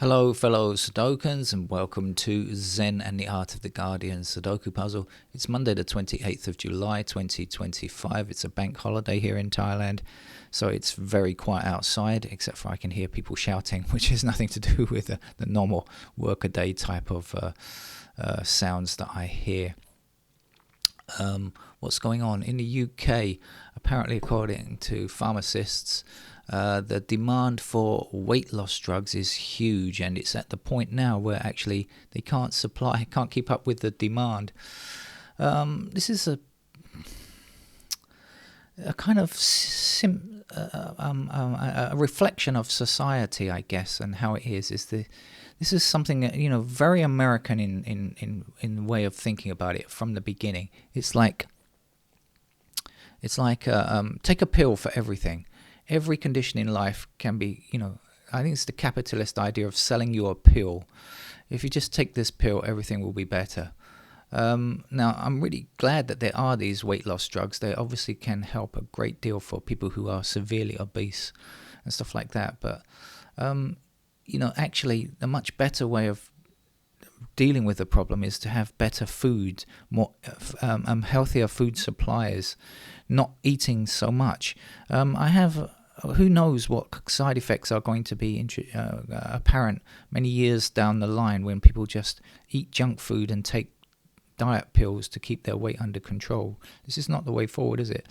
Hello, fellow Sudokans, and welcome to Zen and the Art of the Guardian Sudoku Puzzle. It's Monday the 28th of July 2025. It's a bank holiday here in Thailand, so it's very quiet outside, except for I can hear people shouting, which has nothing to do with the normal workaday type of sounds that I hear. What's going on? In the UK, apparently according to pharmacists, the demand for weight loss drugs is huge, and it's at the point now where actually they can't keep up with the demand. This is a kind of a reflection of society, I guess, and how it is. This is something that, very American in way of thinking about it from the beginning. It's like take a pill for everything. Every condition in life can be, I think it's the capitalist idea of selling you a pill. If you just take this pill, everything will be better. Now, I'm really glad that there are these weight loss drugs. They obviously can help a great deal for people who are severely obese and stuff like that. But, actually, the much better way of dealing with the problem is to have better food, more healthier food supplies, not eating so much. Who knows what side effects are going to be apparent many years down the line when people just eat junk food and take diet pills to keep their weight under control. This is not the way forward, is it?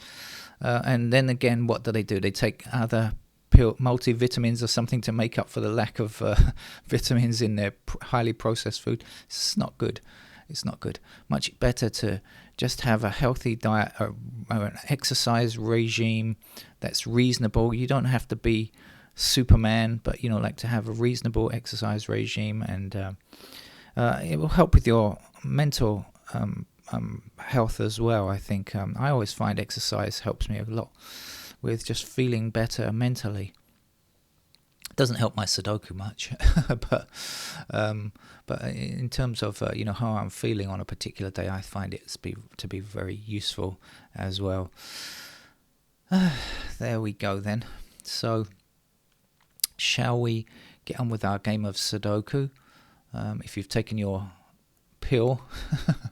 And then again, what do? They take other multivitamins or something to make up for the lack of vitamins in their highly processed food. It's not good. It's not good. Much better to just have a healthy diet or an exercise regime that's reasonable. You don't have to be Superman, but like to have a reasonable exercise regime, and it will help with your mental health as well. I think I always find exercise helps me a lot with just feeling better mentally. It doesn't help my Sudoku much, but in terms of how I'm feeling on a particular day, I find it to be very useful as well. There we go then. So, shall we get on with our game of Sudoku? If you've taken your pill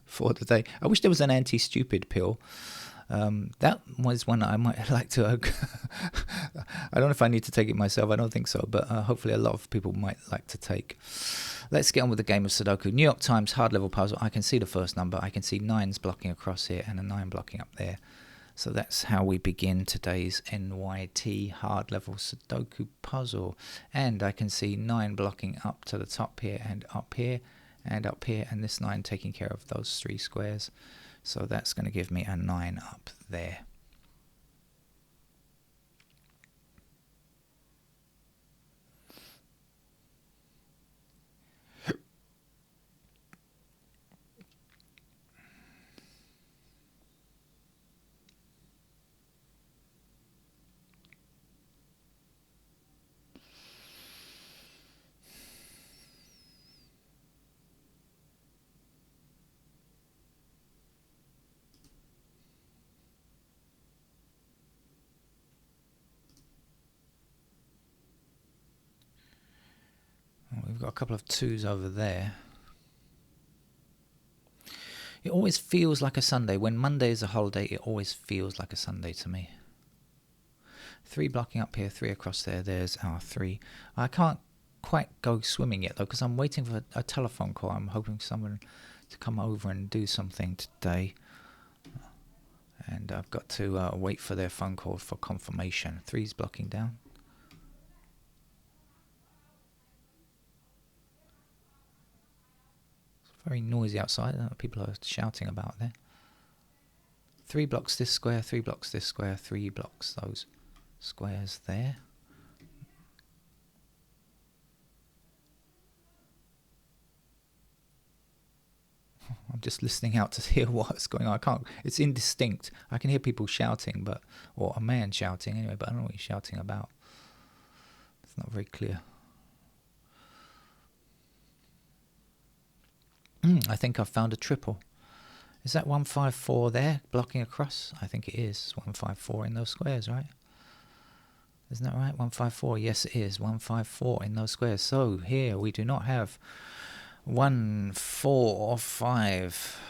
for the day, I wish there was an anti-stupid pill. That was one I might like to I don't know if I need to take it myself. I don't think so, but hopefully a lot of people might like to take. Let's get on with the game of Sudoku. New York Times hard level puzzle. I can see the first number. I can see 9s blocking across here and a 9 blocking up there. So that's how we begin today's NYT hard level Sudoku puzzle. And I can see 9 blocking up to the top here and up here and up here, and this 9 taking care of those 3 squares. So that's going to give me a 9 up there. We've got a couple of 2s over there. It always feels like a Sunday. When Monday is a holiday, it always feels like a Sunday to me. 3 blocking up here, 3 across there. There's our 3. I can't quite go swimming yet, though, because I'm waiting for a telephone call. I'm hoping someone to come over and do something today. And I've got to wait for their phone call for confirmation. 3's blocking down. Very noisy outside. I don't know what people are shouting about there. 3 blocks this square, 3 blocks this square, 3 blocks those squares there. I'm just listening out to hear what's going on. I can't. It's indistinct. I can hear people shouting, or a man shouting anyway, but I don't know what he's shouting about. It's not very clear. I think I've found a triple. Is that 154 there, blocking across? I think it is. 154 in those squares, right? Isn't that right? 154. Yes, it is 154 in those squares. So here we do not have 1, 4, or 5.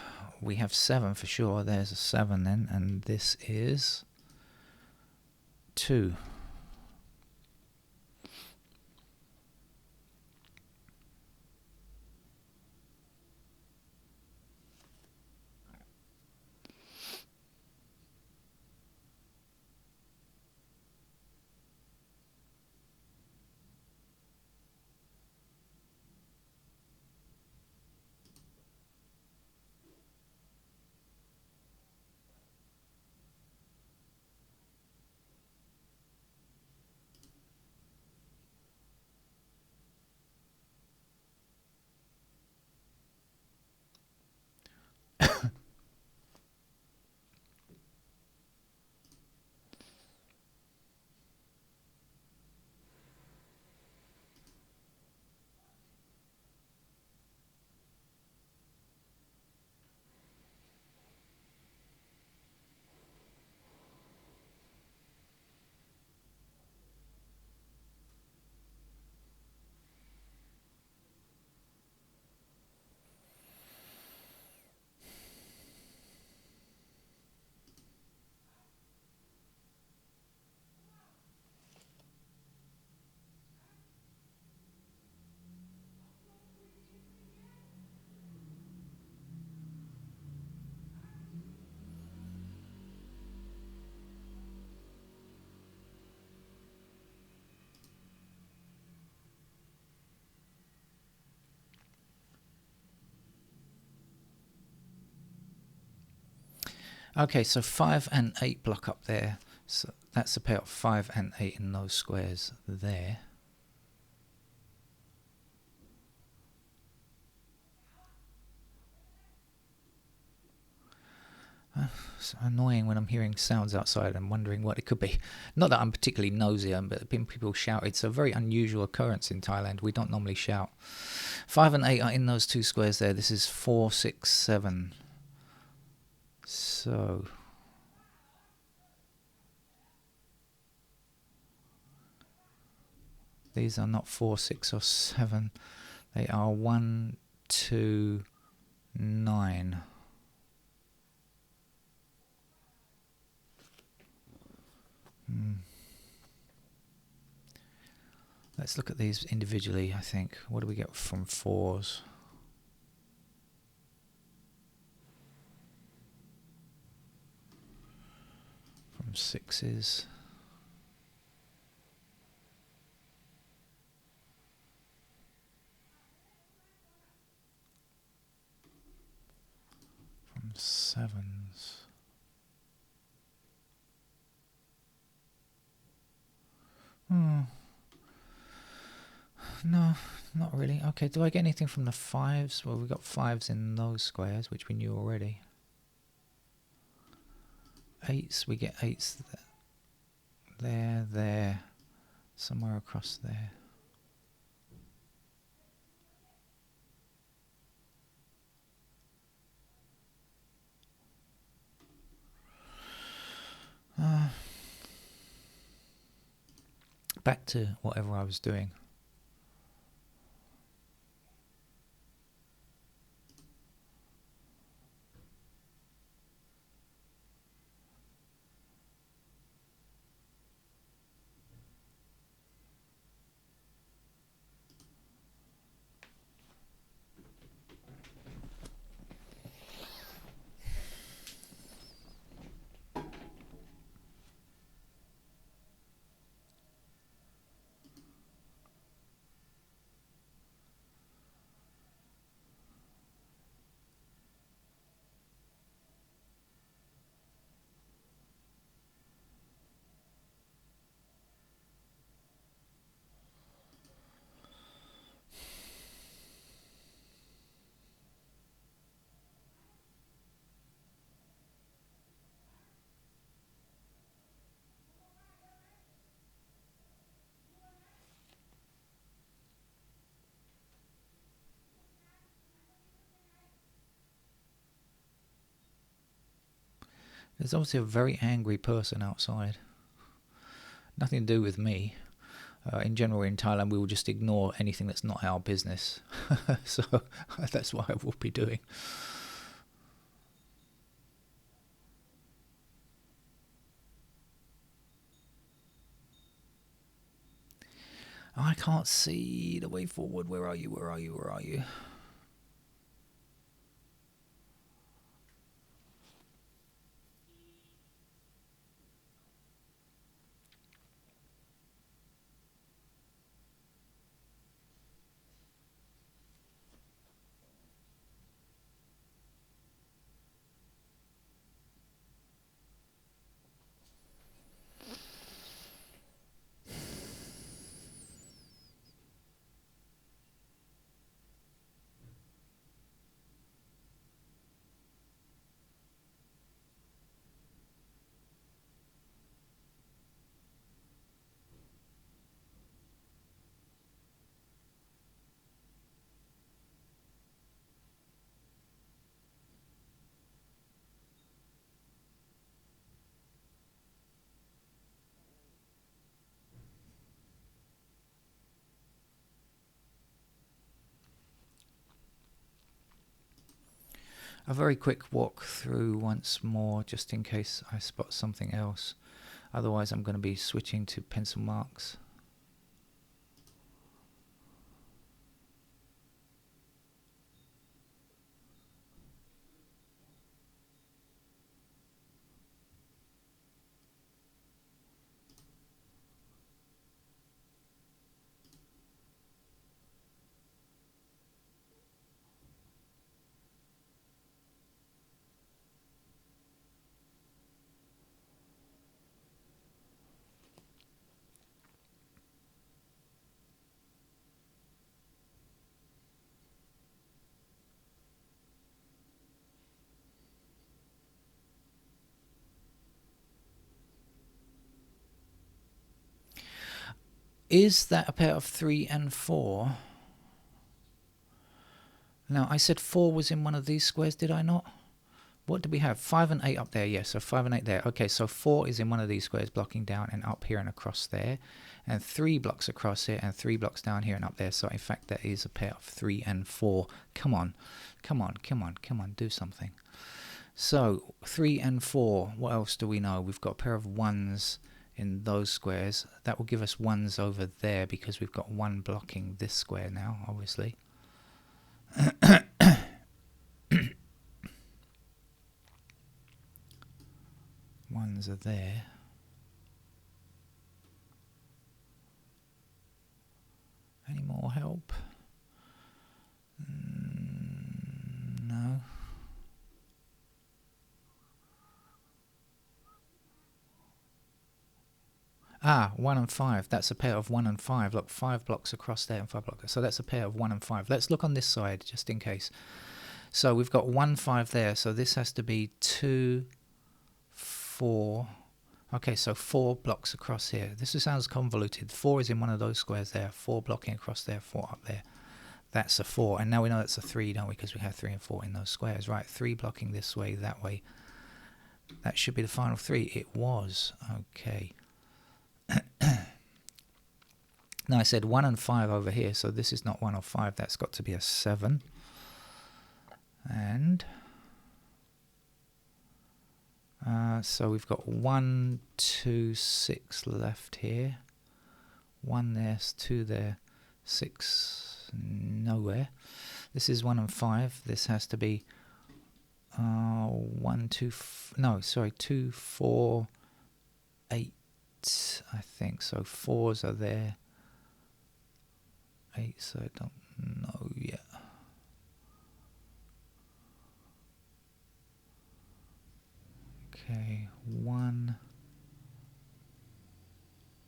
We have 7 for sure. There's a 7 then, and this is 2. Okay, so 5 and 8 block up there. So that's a pair of 5 and 8 in those squares there. It's annoying when I'm hearing sounds outside and wondering what it could be. Not that I'm particularly nosy, but people shout. It's a very unusual occurrence in Thailand. We don't normally shout. 5 and 8 are in those 2 squares there. This is 4, 6, 7. So these are not 4, 6, or 7. They are 1, 2, 9. Let's look at these individually, I think. What do we get from 4s? From 6s? From 7s? No, not really. Okay, do I get anything from the 5s? Well, we've got 5s in those squares, which we knew already. 8s, we get 8s there, somewhere across there. Back to whatever I was doing. There's obviously a very angry person outside. Nothing to do with me. In general, in Thailand, we will just ignore anything that's not our business. So that's what I will be doing. I can't see the way forward. Where are you? Where are you? Where are you? A very quick walk through once more, just in case I spot something else. Otherwise, I'm going to be switching to pencil marks. Is that a pair of 3 and 4? Now, I said 4 was in one of these squares, did I not? What did we have? 5 and 8 up there, yes, so 5 and 8 there. Okay, so 4 is in one of these squares, blocking down and up here and across there. And 3 blocks across here and 3 blocks down here and up there. So, in fact, that is a pair of 3 and 4. Come on, come on, come on, come on, do something. So, 3 and 4, what else do we know? We've got a pair of 1s in those squares. That will give us 1s over there because we've got 1 blocking this square now, obviously. Ones are there. Any more help? No. Ah, 1 and 5. That's a pair of 1 and 5. Look, 5 blocks across there and 5 blocks. So that's a pair of 1 and 5. Let's look on this side just in case. So we've got 1, 5 there. So this has to be 2, 4. Okay, so 4 blocks across here. This sounds convoluted. 4 is in one of those squares there. 4 blocking across there, 4 up there. That's a 4. And now we know that's a 3, don't we? Because we have 3 and 4 in those squares. Right, 3 blocking this way, that way. That should be the final 3. It was. Okay. Now I said 1 and 5 over here, so this is not 1 or 5. That's got to be a 7. And so we've got 1, 2, 6 left here. 1 there, 2 there, 6 nowhere. This is 1 and 5. This has to be 1, 2, no, sorry, 2, 4, 8, I think. So 4s are there. 8, so I don't know yet. Okay, 1,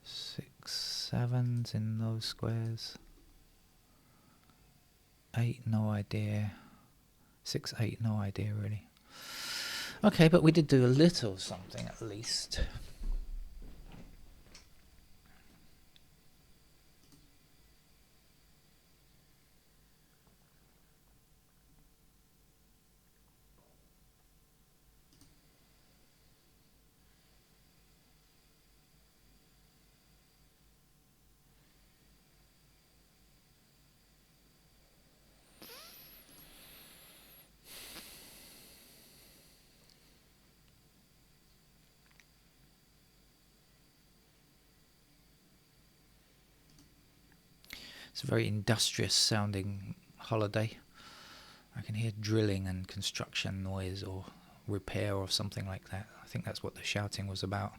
6, 7s in those squares. 8, no idea. 6, 8, no idea really. Okay, but we did do a little something at least. It's a very industrious sounding holiday. I can hear drilling and construction noise or repair or something like that. I think that's what the shouting was about.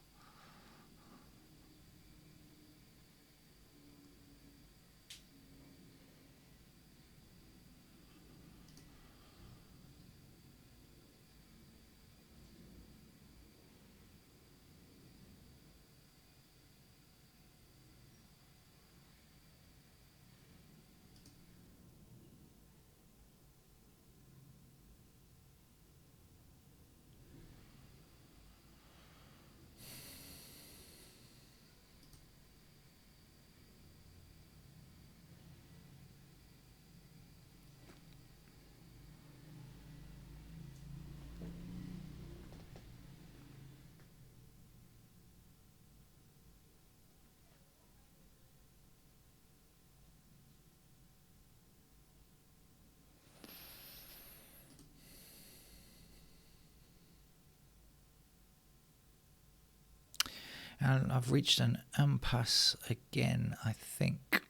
And I've reached an impasse again, I think.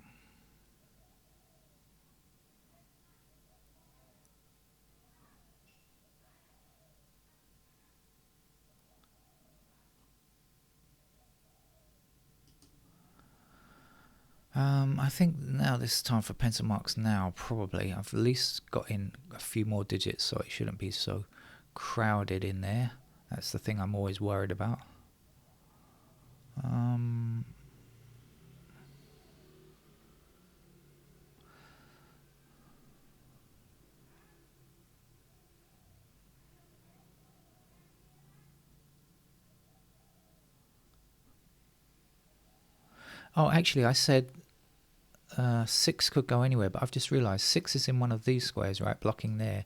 I think now this is time for pencil marks now, probably. I've at least got in a few more digits, so it shouldn't be so crowded in there. That's the thing I'm always worried about. Oh, actually, I said 6 could go anywhere, but I've just realised 6 is in one of these squares, right, blocking there.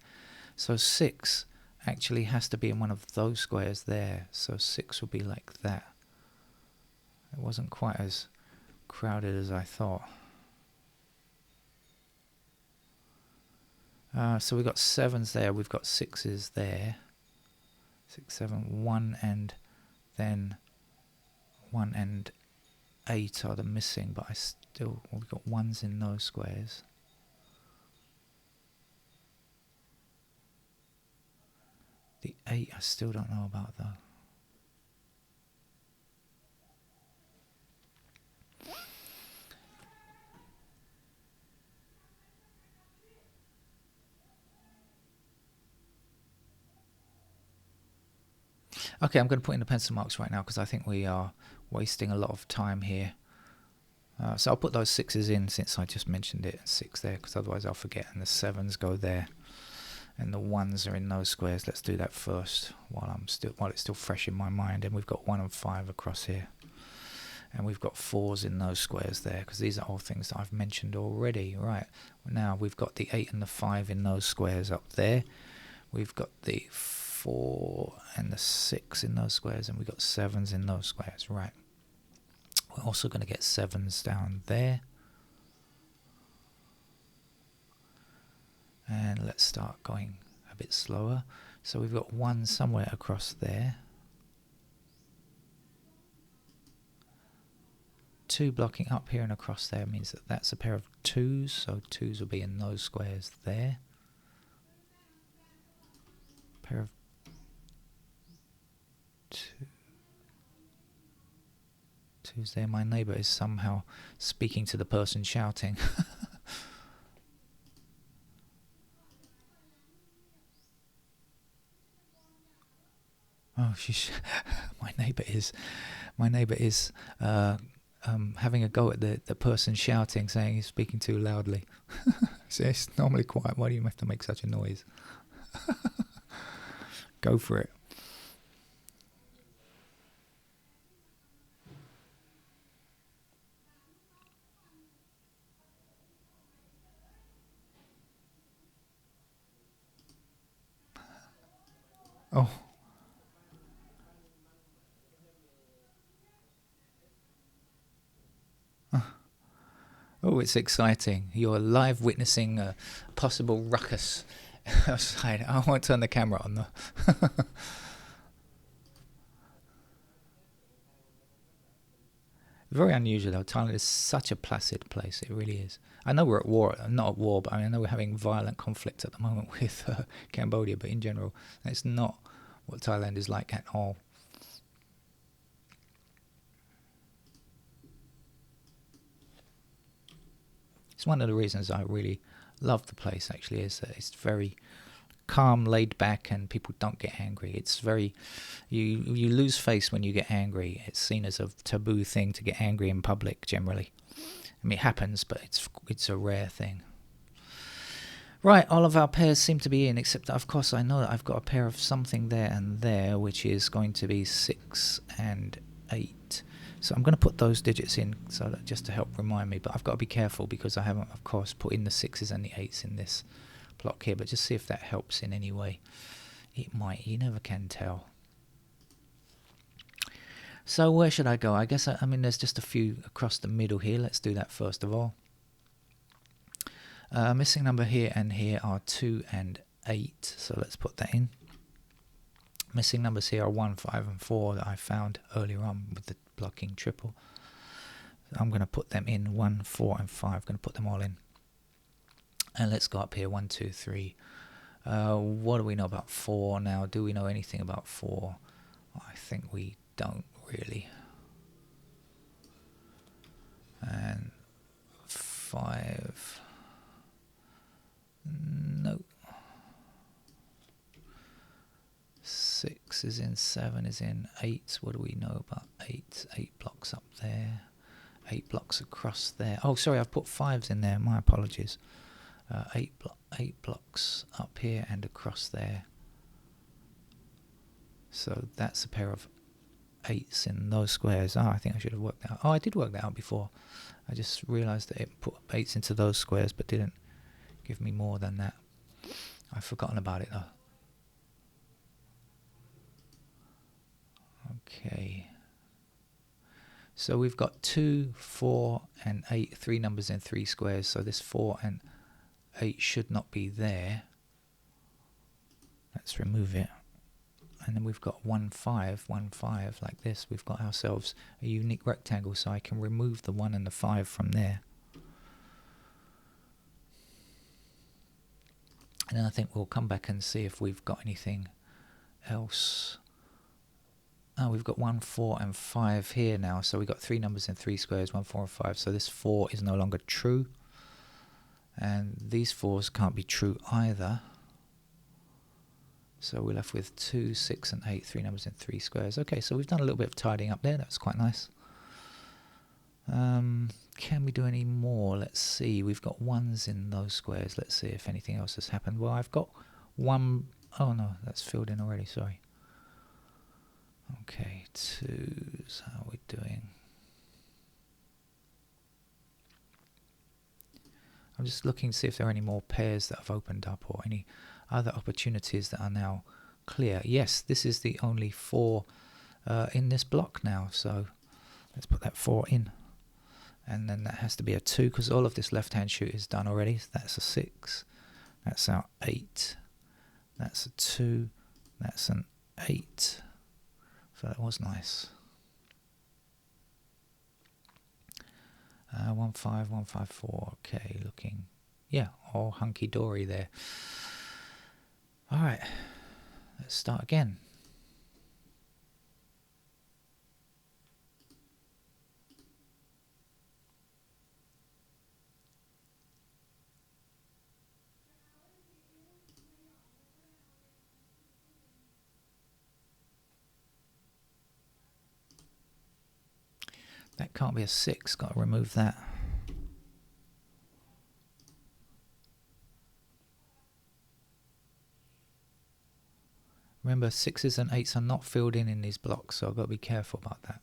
So 6 actually has to be in one of those squares there. So 6 will be like that. It wasn't quite as crowded as I thought. So we've got 7s there, we've got 6s there. 6, 7, 1 and then 1 and 8 are the missing, but we've got 1s in those squares. The 8 I still don't know about though. Okay, I'm going to put in the pencil marks right now because I think we are wasting a lot of time here. So I'll put those 6s in since I just mentioned it, 6 there, because otherwise I'll forget, and the 7s go there. And the 1s are in those squares. Let's do that first while it's still fresh in my mind. And we've got 1 and 5 across here. And we've got 4s in those squares there, because these are all things that I've mentioned already. Right, now we've got the 8 and the 5 in those squares up there. We've got the 4 and the 6 in those squares, and we've got 7s in those squares. Right, we're also going to get 7s down there. And let's start going a bit slower. So we've got 1 somewhere across there. 2 blocking up here and across there means that that's a pair of 2s. So 2s will be in those squares there. Pair of 2s there. My neighbour is somehow speaking to the person shouting. Oh, my neighbour is having a go at the person shouting, saying he's speaking too loudly. So it's normally quiet. Why do you have to make such a noise? Go for it. Oh. Oh, it's exciting. You're live witnessing a possible ruckus outside. I won't turn the camera on though. Very unusual though. Thailand is such a placid place. It really is. I know we're at war, not at war, but I know we're having violent conflict at the moment with Cambodia, but in general, it's not what Thailand is like at all. It's one of the reasons I really love the place, actually, is that it's very calm, laid back, and people don't get angry. It's very, you lose face when you get angry. It's seen as a taboo thing to get angry in public generally. I mean, it happens, but it's a rare thing. Right, all of our pairs seem to be in, except that, of course, I know that I've got a pair of something there and there, which is going to be 6 and 8. So I'm going to put those digits in, so that just to help remind me. But I've got to be careful because I haven't, of course, put in the 6s and the 8s in this block here. But just see if that helps in any way. It might. You never can tell. So where should I go? I guess, I mean, there's just a few across the middle here. Let's do that first of all. Missing number here and here are 2 and 8. So let's put that in. Missing numbers here are 1, 5 and 4 that I found earlier on with the blocking triple. I'm going to put them in 1, 4 and 5. I'm going to put them all in. And let's go up here. 1, 2, 3. What do we know about 4 now? Do we know anything about 4? I think we don't really. And 5. No. 6 is in, 7 is in, 8. What do we know about 8? 8 blocks up there. 8 blocks across there. Oh, sorry, I've put 5s in there. My apologies. 8 blocks up here and across there. So that's a pair of 8s in those squares. I think I should have worked that out. I did work that out before. I just realised that it put 8s into those squares, but didn't give me more than that. I've forgotten about it though. Okay. So we've got 2, 4 and 8, 3 numbers in 3 squares. So this 4 and 8 should not be there. Let's remove it. And then we've got 1, 5, 1, 5 like this. We've got ourselves a unique rectangle, so I can remove the 1 and the 5 from there. And then I think we'll come back and see if we've got anything else. Oh, we've got 1, 4 and 5 here now. So we've got 3 numbers in 3 squares, 1, 4 and 5. So this 4 is no longer true. And these 4s can't be true either. So we're left with 2, 6 and 8, 3 numbers in 3 squares. Okay, so we've done a little bit of tidying up there. That's quite nice. Can we do any more? Let's see. We've got 1s in those squares. Let's see if anything else has happened. Well, I've got 1. Oh no, that's filled in already. Sorry. Okay, 2s. How are we doing? I'm just looking to see if there are any more pairs that have opened up or any other opportunities that are now clear. Yes, this is the only 4 in this block now. So let's put that 4 in. And then that has to be a 2 because all of this left-hand shoot is done already. So that's a 6. That's our 8. That's a 2. That's an 8. So that was nice. 1, 5, 1, 5, 4. Okay, looking, yeah, all hunky-dory there. All right, let's start again. That can't be a 6, got to remove that. Remember, 6s and 8s are not filled in these blocks, so I've got to be careful about that.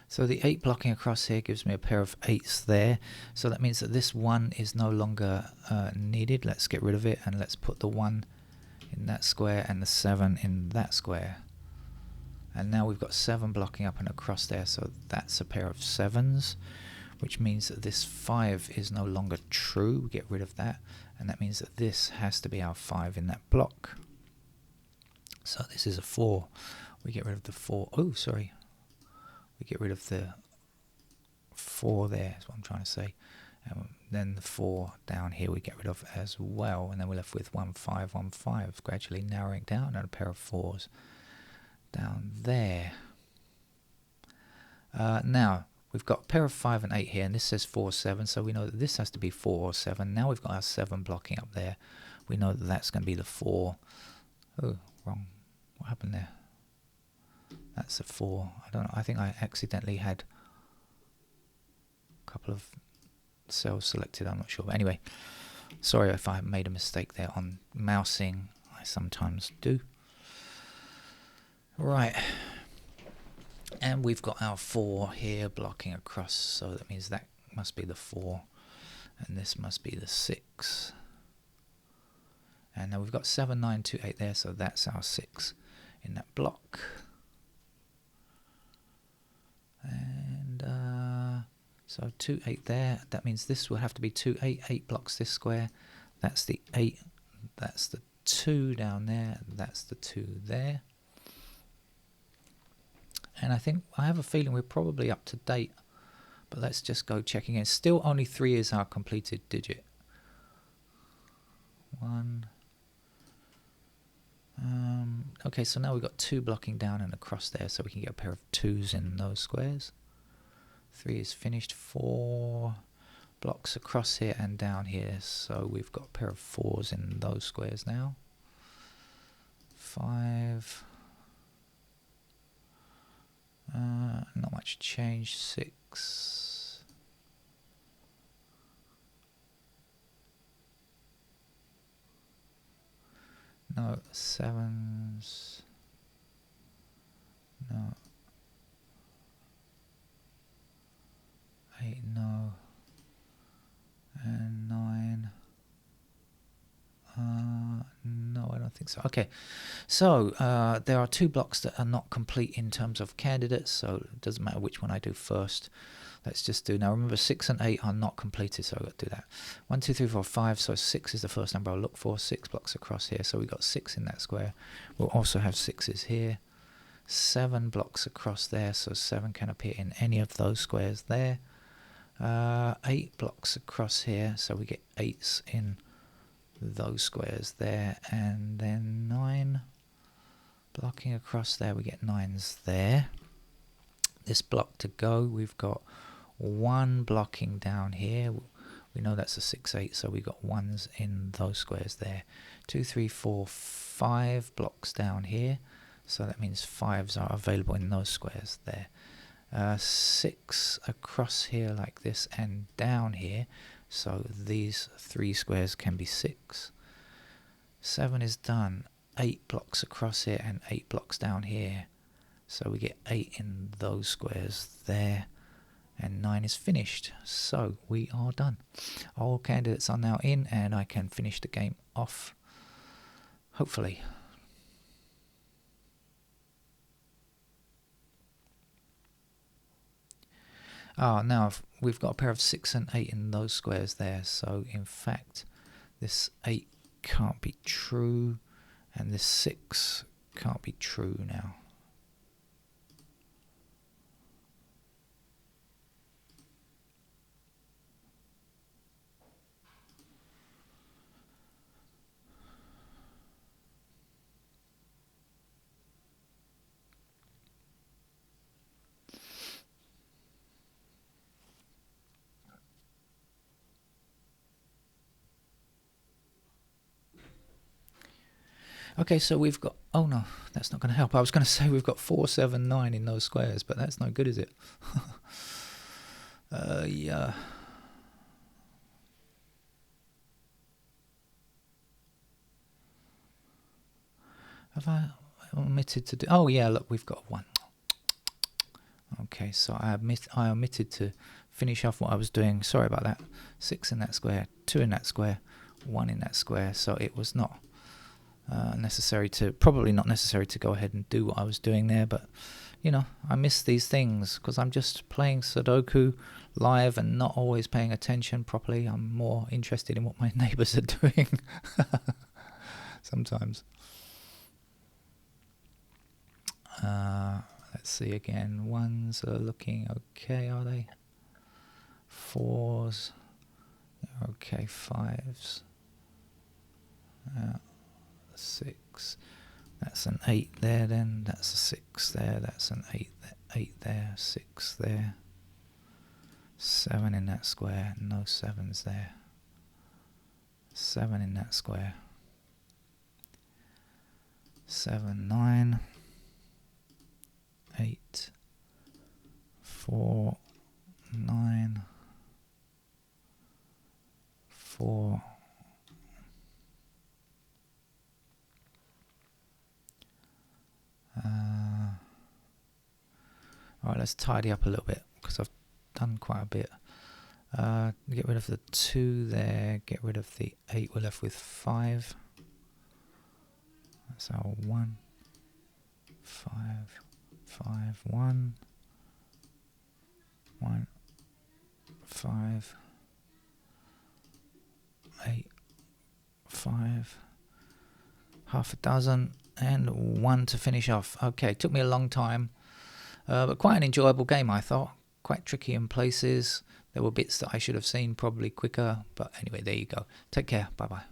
So the 8 blocking across here gives me a pair of 8s there. So that means that this 1 is no longer needed. Let's get rid of it and let's put the 1 in that square and the 7 in that square. And now we've got 7 blocking up and across there, so that's a pair of 7s. which means that this 5 is no longer true. We get rid of that, and that means that this has to be our 5 in that block. So this is a 4. We get rid of the 4. Oh, sorry. We get rid of the 4 there, is what I'm trying to say. And then the 4 down here we get rid of as well, and then we're left with 1, 5, 1, 5, gradually narrowing down, and a pair of 4s down there. Now we've got a pair of 5 and 8 here, and this says 4, 7, so we know that this has to be 4 or 7. Now we've got our 7 blocking up there. We know that that's going to be the 4. Oh, wrong. What happened there? That's a 4. I don't know. I think I accidentally had a couple of cells selected. I'm not sure. But anyway, sorry if I made a mistake there on mousing. I sometimes do. Right. And we've got our 4 here blocking across. So that means that must be the 4. And this must be the 6. And now we've got 7, 9, 2, 8 there. So that's our 6 in that block. And so 2, 8 there. That means this will have to be 2, 8. 8 blocks this square. That's the 8. That's the 2 down there. That's the 2 there. And I have a feeling we're probably up to date. But let's just go checking in. Still only 3 is our completed digit. 1. Okay, so now we've got 2 blocking down and across there, so we can get a pair of 2s in those squares. 3 is finished. 4 blocks across here and down here, so we've got a pair of 4s in those squares now. 5. Not much change. 6. No. 7s. No. 8, no. And 9. No, I don't think so. Okay, so there are 2 blocks that are not complete in terms of candidates, so it doesn't matter which one I do first. Let's just do, now remember 6 and 8 are not completed, so I've got to do that. 1, 2, 3, 4, 5, so 6 is the first number I'll look for. 6 blocks across here, so we've got 6 in that square. We'll also have 6s here. 7 blocks across there, so 7 can appear in any of those squares there. 8 blocks across here, so we get 8s in those squares there, and then 9 blocking across there, we get 9s there. This block to go, we've got 1 blocking down here. We know that's a 6, 8, so we got 1s in those squares there. 2, 3, 4, 5 blocks down here, so that means 5s are available in those squares there. 6 across here like this and down here, so these 3 squares can be 6. 7 is done. 8 blocks across here and 8 blocks down here, so we get 8 in those squares there, and 9 is finished. So we are done. All candidates are now in, and I can finish the game off, hopefully. Now we've got a pair of 6 and 8 in those squares there, so in fact this 8 can't be true, and this 6 can't be true now. Okay, so we've got, oh no, that's not going to help. I was going to say we've got 4, 7, 9 in those squares, but that's no good, is it? Yeah. Have I omitted to do, oh yeah, look, we've got 1. Okay, so I omitted to finish off what I was doing. Sorry about that. 6 in that square, 2 in that square, 1 in that square, so it was not probably not necessary to go ahead and do what I was doing there, but I miss these things because I'm just playing Sudoku live and not always paying attention properly. I'm more interested in what my neighbours are doing sometimes. Let's see again. Ones are looking okay, are they? Fours, okay. Fives, 6. That's an 8 there. Then that's a 6 there. That's an 8. 8 there. 6 there. 7 in that square. No 7s there. 7 in that square. 7, 9, 8, 4, 9, 4. Alright, let's tidy up a little bit because I've done quite a bit. Get rid of the 2 there, get rid of the 8, we're left with 5. That's our 1, 5, 5, 1, 1, 5, 8, 5, half a dozen, and 1 to finish off. Okay, took me a long time, but quite an enjoyable game, I thought. Quite tricky in places. There were bits that I should have seen probably quicker, but anyway, there you go. Take care. Bye-bye.